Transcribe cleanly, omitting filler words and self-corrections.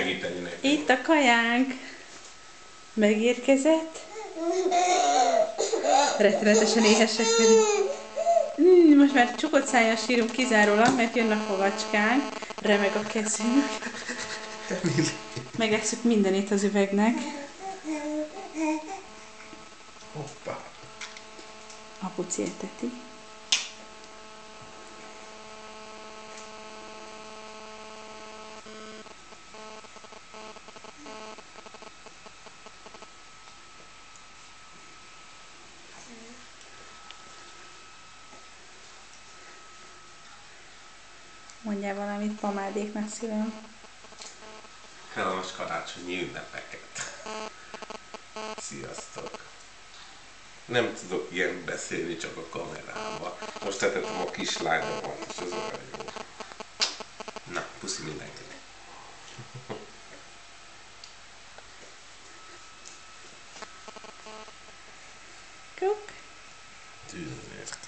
segíteni neki. Itt a kajánk. Megérkezett. Rettenetesen éhesek vagyunk. Most már csukott szájjal sírunk kizárólag, mert jön a fogacskánk. Remeg a kezünk. Megesszük mindenét az üvegnek. Hoppá. Apuci eteti. Mondjál valamit pomádéknak, szívem. Kellemes karácsonyi ünnepeket. Sziasztok. Nem tudok ilyen beszélni csak a kamerába. Most etettem a kislányomat, és ez olyan jó. Na, puszi mindenkinek. Kuk. Tűzért.